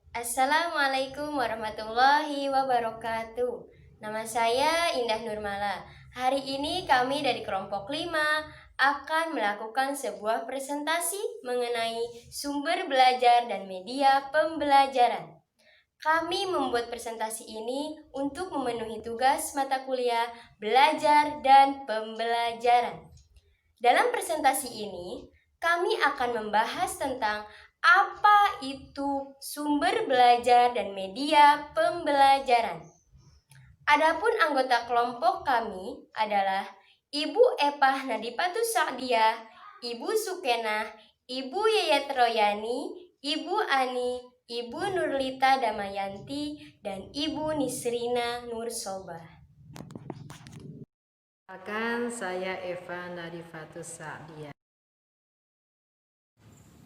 Assalamualaikum warahmatullahi wabarakatuh. Nama saya Indah Nurmala. Hari ini kami dari kelompok 5 akan melakukan sebuah presentasi mengenai sumber belajar dan media pembelajaran. Kami membuat presentasi ini untuk memenuhi tugas mata kuliah belajar dan pembelajaran. Dalam presentasi ini, kami akan membahas tentang apa itu sumber belajar dan media pembelajaran. Adapun anggota kelompok kami adalah Ibu Epah Nadipatus Sa'diyah, Ibu Sukenah, Ibu Yayat Royani, Ibu Ani, Ibu Nurlita Damayanti, dan Ibu Nisrina Nursobah. Perkenalkan, saya Eva Nadifatus Sa'diyah.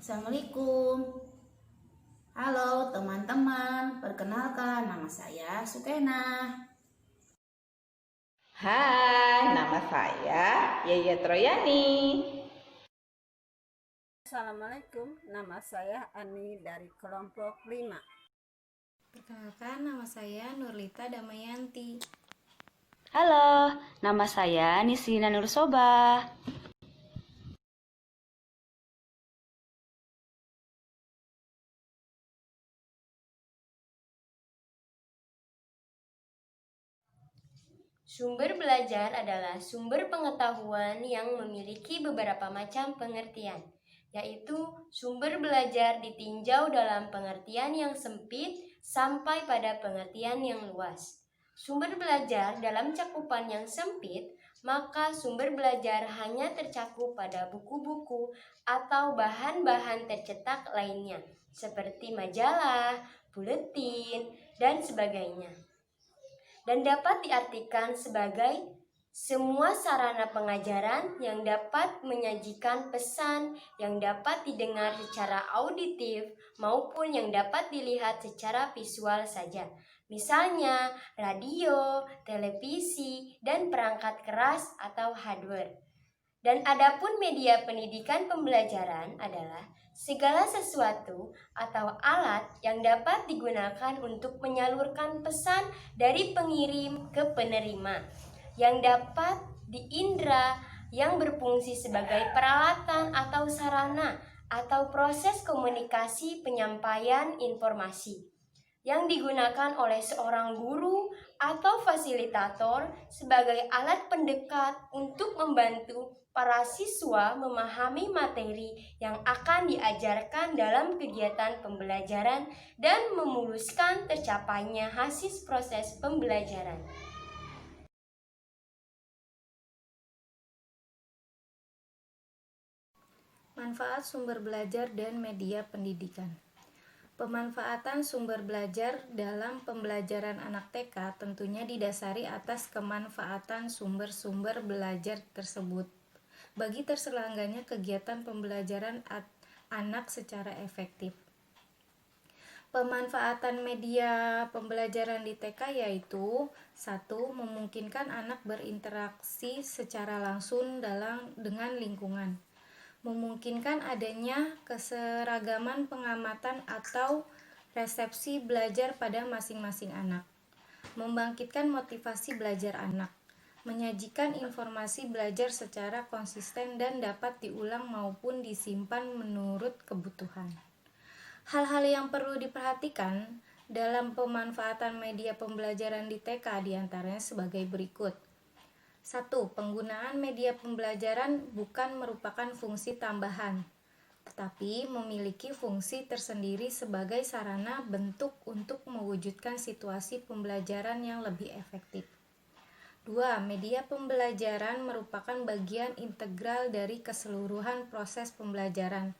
Assalamualaikum. Halo teman-teman, perkenalkan nama saya Sukena. Hai, nama saya Yayat Royani. Assalamualaikum, nama saya Ani dari kelompok 5. Perkenalkan, nama saya Nurlita Damayanti. Halo, nama saya Nisrina Nursobah. Sumber belajar adalah sumber pengetahuan yang memiliki beberapa macam pengertian, yaitu sumber belajar ditinjau dalam pengertian yang sempit sampai pada pengertian yang luas. Sumber belajar dalam cakupan yang sempit, maka sumber belajar hanya tercakup pada buku-buku atau bahan-bahan tercetak lainnya, seperti majalah, buletin, dan sebagainya, dan dapat diartikan sebagai semua sarana pengajaran yang dapat menyajikan pesan yang dapat didengar secara auditif maupun yang dapat dilihat secara visual saja. Misalnya radio, televisi, dan perangkat keras atau hardware. Dan adapun media pendidikan pembelajaran adalah segala sesuatu atau alat yang dapat digunakan untuk menyalurkan pesan dari pengirim ke penerima, yang dapat diindra, yang berfungsi sebagai peralatan atau sarana atau proses komunikasi penyampaian informasi, yang digunakan oleh seorang guru atau fasilitator sebagai alat pendekat untuk membantu para siswa memahami materi yang akan diajarkan dalam kegiatan pembelajaran dan memuluskan tercapainya hasil proses pembelajaran. Manfaat sumber belajar dan media pendidikan. Pemanfaatan sumber belajar dalam pembelajaran anak TK tentunya didasari atas kemanfaatan sumber-sumber belajar tersebut bagi terselenggaranya kegiatan pembelajaran anak secara efektif. Pemanfaatan media pembelajaran di TK yaitu 1. Memungkinkan anak berinteraksi secara langsung dengan lingkungan, memungkinkan adanya keseragaman pengamatan atau resepsi belajar pada masing-masing anak, membangkitkan motivasi belajar anak, menyajikan informasi belajar secara konsisten dan dapat diulang maupun disimpan menurut kebutuhan. Hal-hal yang perlu diperhatikan dalam pemanfaatan media pembelajaran di TK diantaranya sebagai berikut. 1. Penggunaan media pembelajaran bukan merupakan fungsi tambahan, tetapi memiliki fungsi tersendiri sebagai sarana bentuk untuk mewujudkan situasi pembelajaran yang lebih efektif. 2. Media pembelajaran merupakan bagian integral dari keseluruhan proses pembelajaran.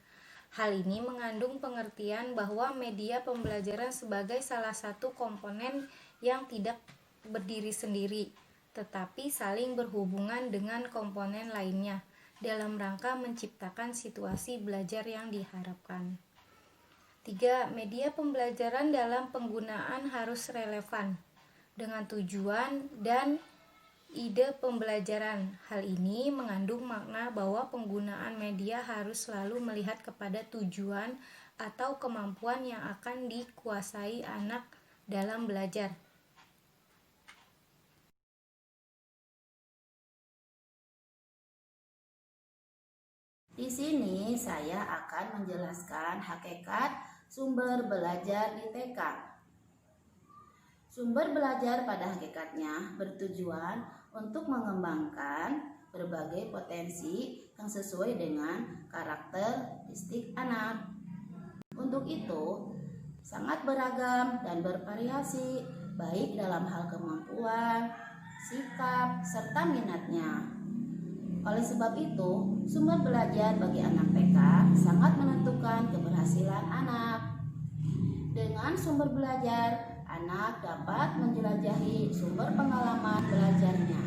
Hal ini mengandung pengertian bahwa media pembelajaran sebagai salah satu komponen yang tidak berdiri sendiri, tetapi saling berhubungan dengan komponen lainnya dalam rangka menciptakan situasi belajar yang diharapkan. 3. Media pembelajaran dalam penggunaan harus relevan dengan tujuan dan ide pembelajaran. Hal ini mengandung makna bahwa penggunaan media harus selalu melihat kepada tujuan atau kemampuan yang akan dikuasai anak dalam belajar. Di sini saya akan menjelaskan hakikat sumber belajar di TK. Sumber belajar pada hakikatnya bertujuan untuk mengembangkan berbagai potensi yang sesuai dengan karakteristik anak. Untuk itu, sangat beragam dan bervariasi, baik dalam hal kemampuan, sikap, serta minatnya. Oleh sebab itu, sumber belajar bagi anak TK sangat menentukan keberhasilan anak. Dengan sumber belajar, anak dapat menjelajahi sumber pengalaman belajarnya,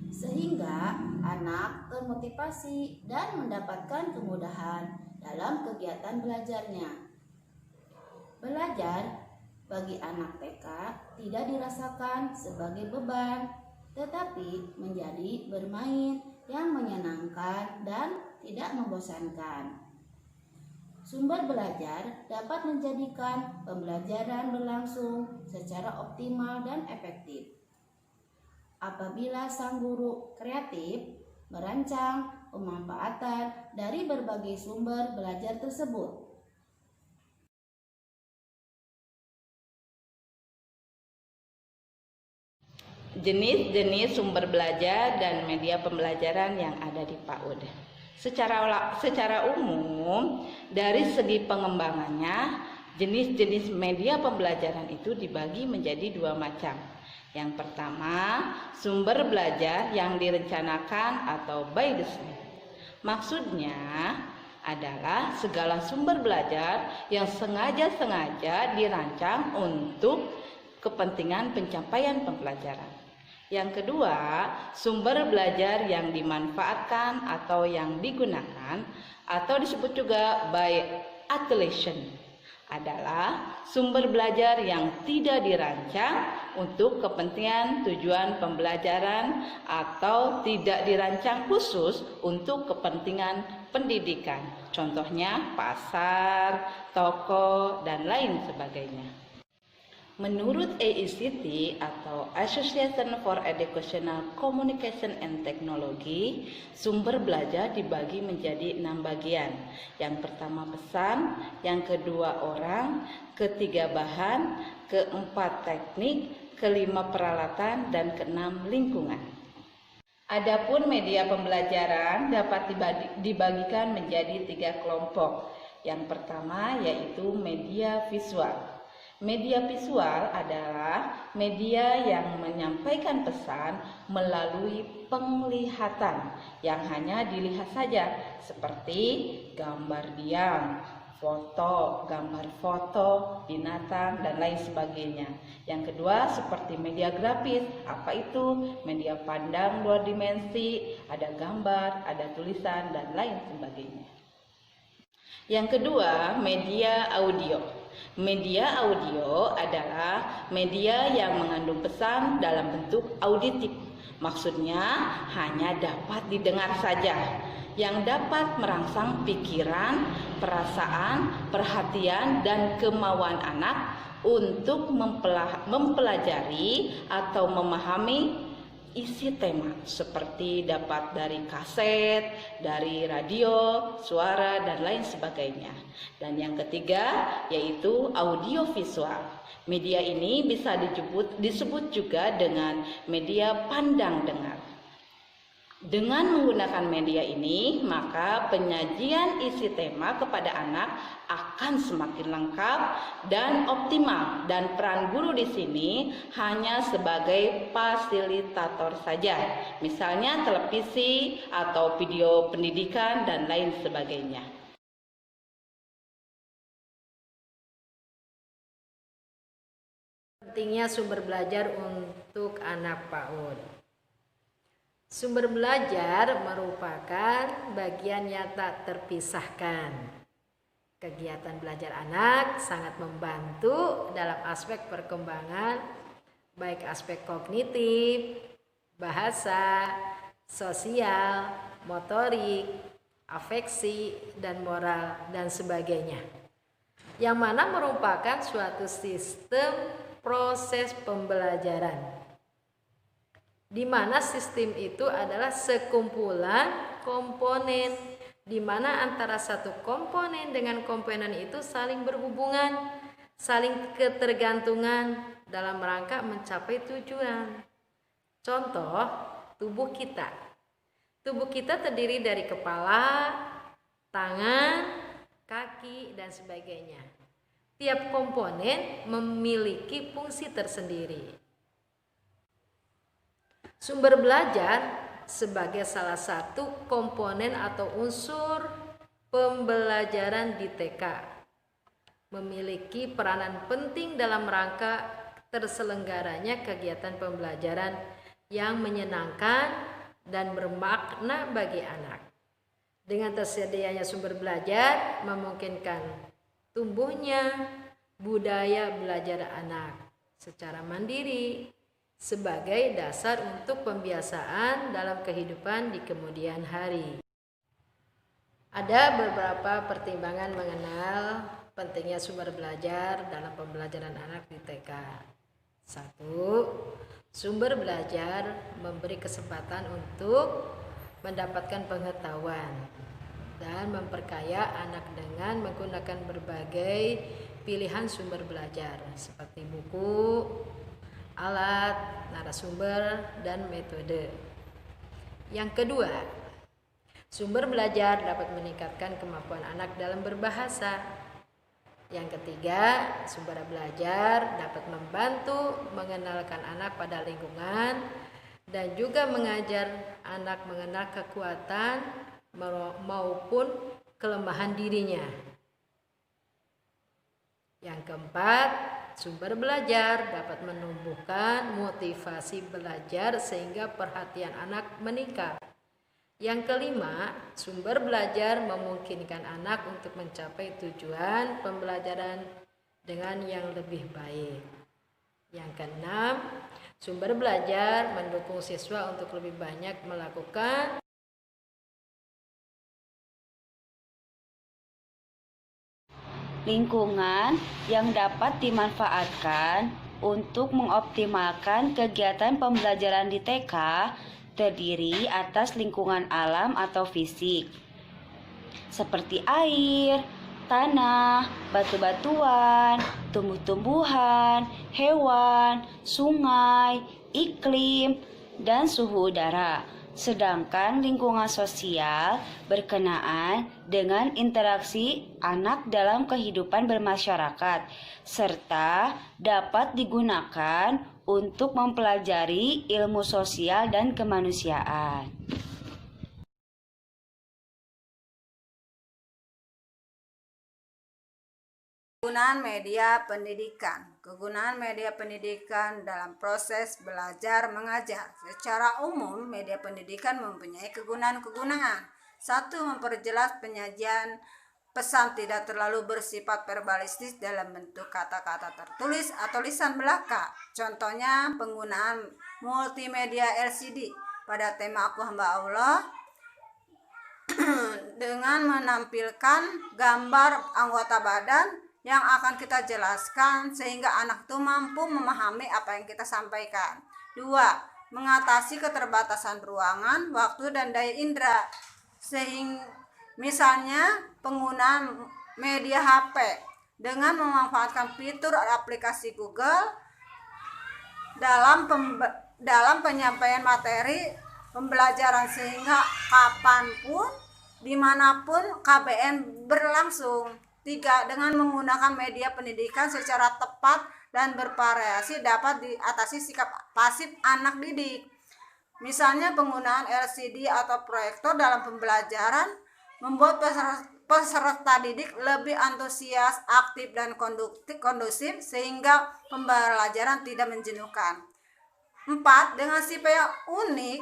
sehingga anak termotivasi dan mendapatkan kemudahan dalam kegiatan belajarnya. Belajar bagi anak TK tidak dirasakan sebagai beban, tetapi menjadi bermain yang menyenangkan dan tidak membosankan. Sumber belajar dapat menjadikan pembelajaran berlangsung secara optimal dan efektif. Apabila sang guru kreatif merancang pemanfaatan dari berbagai sumber belajar tersebut. Jenis-jenis sumber belajar dan media pembelajaran yang ada di PAUD. Secara umum, dari segi pengembangannya, jenis-jenis media pembelajaran itu dibagi menjadi dua macam. Yang pertama, sumber belajar yang direncanakan atau by design. Maksudnya adalah segala sumber belajar yang sengaja dirancang untuk kepentingan pencapaian pembelajaran. Yang kedua, sumber belajar yang dimanfaatkan atau yang digunakan atau disebut juga by utilization adalah sumber belajar yang tidak dirancang untuk kepentingan tujuan pembelajaran atau tidak dirancang khusus untuk kepentingan pendidikan. Contohnya pasar, toko, dan lain sebagainya. Menurut AECT atau Association for Educational Communication and Technology, sumber belajar dibagi menjadi 6 bagian. Yang pertama pesan, yang kedua orang, ketiga bahan, keempat teknik, kelima peralatan, dan keenam lingkungan. Adapun media pembelajaran dapat dibagikan menjadi 3 kelompok. Yang pertama yaitu media visual. Media visual adalah media yang menyampaikan pesan melalui penglihatan yang hanya dilihat saja, seperti gambar diam, foto, gambar foto, binatang, dan lain sebagainya. Yang kedua seperti media grafis. Apa itu? Media pandang 2 dimensi, ada gambar, ada tulisan, dan lain sebagainya. Yang kedua, media audio. Media audio adalah media yang mengandung pesan dalam bentuk auditif. Maksudnya hanya dapat didengar saja, yang dapat merangsang pikiran, perasaan, perhatian, dan kemauan anak untuk mempelajari atau memahami isi tema, seperti dapat dari kaset, dari radio, suara, dan lain sebagainya. Dan yang ketiga yaitu audiovisual. Media ini bisa disebut juga dengan media pandang dengar. Dengan menggunakan media ini, maka penyajian isi tema kepada anak akan semakin lengkap dan optimal, dan peran guru di sini hanya sebagai fasilitator saja, misalnya televisi atau video pendidikan dan lain sebagainya. Pentingnya sumber belajar untuk anak PAUD. Sumber belajar merupakan bagian yang tak terpisahkan. Kegiatan belajar anak sangat membantu dalam aspek perkembangan, baik aspek kognitif, bahasa, sosial, motorik, afeksi, dan moral, dan sebagainya. yang mana merupakan suatu sistem proses pembelajaran, di mana sistem itu adalah sekumpulan komponen, di mana antara satu komponen dengan komponen itu saling berhubungan, saling ketergantungan dalam rangka mencapai tujuan. Contoh, tubuh kita. Tubuh kita terdiri dari kepala, tangan, kaki, dan sebagainya. Tiap komponen memiliki fungsi tersendiri. Sumber belajar sebagai salah satu komponen atau unsur pembelajaran di TK memiliki peranan penting dalam rangka terselenggaranya kegiatan pembelajaran yang menyenangkan dan bermakna bagi anak. Dengan tersedianya sumber belajar memungkinkan tumbuhnya budaya belajar anak secara mandiri sebagai dasar untuk pembiasaan dalam kehidupan di kemudian hari. Ada beberapa pertimbangan mengenal pentingnya sumber belajar dalam pembelajaran anak di TK. 1. Sumber belajar memberi kesempatan untuk mendapatkan pengetahuan dan memperkaya anak dengan menggunakan berbagai pilihan sumber belajar seperti buku, alat, narasumber, dan metode. Yang kedua, sumber belajar dapat meningkatkan kemampuan anak dalam berbahasa. Yang ketiga, sumber belajar dapat membantu mengenalkan anak pada lingkungan dan juga mengajar anak mengenal kekuatan maupun kelemahan dirinya. Yang keempat, sumber belajar dapat menumbuhkan motivasi belajar sehingga perhatian anak meningkat. Yang kelima, sumber belajar memungkinkan anak untuk mencapai tujuan pembelajaran dengan yang lebih baik. Yang keenam, sumber belajar mendukung siswa untuk lebih banyak melakukan lingkungan yang dapat dimanfaatkan untuk mengoptimalkan kegiatan pembelajaran di TK terdiri atas lingkungan alam atau fisik, seperti air, tanah, batu-batuan, tumbuh-tumbuhan, hewan, sungai, iklim, dan suhu udara. Sedangkan lingkungan sosial berkenaan dengan interaksi anak dalam kehidupan bermasyarakat, serta dapat digunakan untuk mempelajari ilmu sosial dan kemanusiaan. Kegunaan media pendidikan. Kegunaan media pendidikan dalam proses belajar mengajar. Secara umum, media pendidikan mempunyai kegunaan-kegunaan. 1. Memperjelas penyajian pesan tidak terlalu bersifat verbalistis dalam bentuk kata-kata tertulis atau lisan belaka. Contohnya penggunaan multimedia LCD pada tema Aku Hamba Allah dengan menampilkan gambar anggota badan yang akan kita jelaskan sehingga anak itu mampu memahami apa yang kita sampaikan. 2. Mengatasi keterbatasan ruangan, waktu, dan daya indera. Misalnya penggunaan media HP dengan memanfaatkan fitur aplikasi Google dalam penyampaian materi pembelajaran sehingga kapanpun, dimanapun KBM berlangsung. 3. Dengan menggunakan media pendidikan secara tepat dan bervariasi dapat diatasi sikap pasif anak didik. Misalnya penggunaan LCD atau proyektor dalam pembelajaran membuat peserta didik lebih antusias, aktif, dan kondusif sehingga pembelajaran tidak menjenuhkan. 4. Dengan sifat yang unik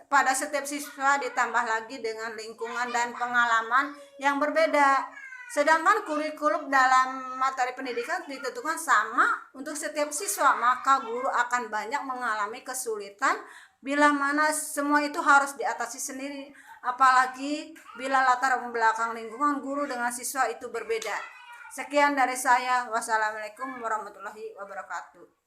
pada setiap siswa ditambah lagi dengan lingkungan dan pengalaman yang berbeda. Sedangkan kurikulum dalam materi pendidikan ditentukan sama untuk setiap siswa, maka guru akan banyak mengalami kesulitan bila mana semua itu harus diatasi sendiri. Apalagi bila latar belakang lingkungan guru dengan siswa itu berbeda. Sekian dari saya. Wassalamualaikum warahmatullahi wabarakatuh.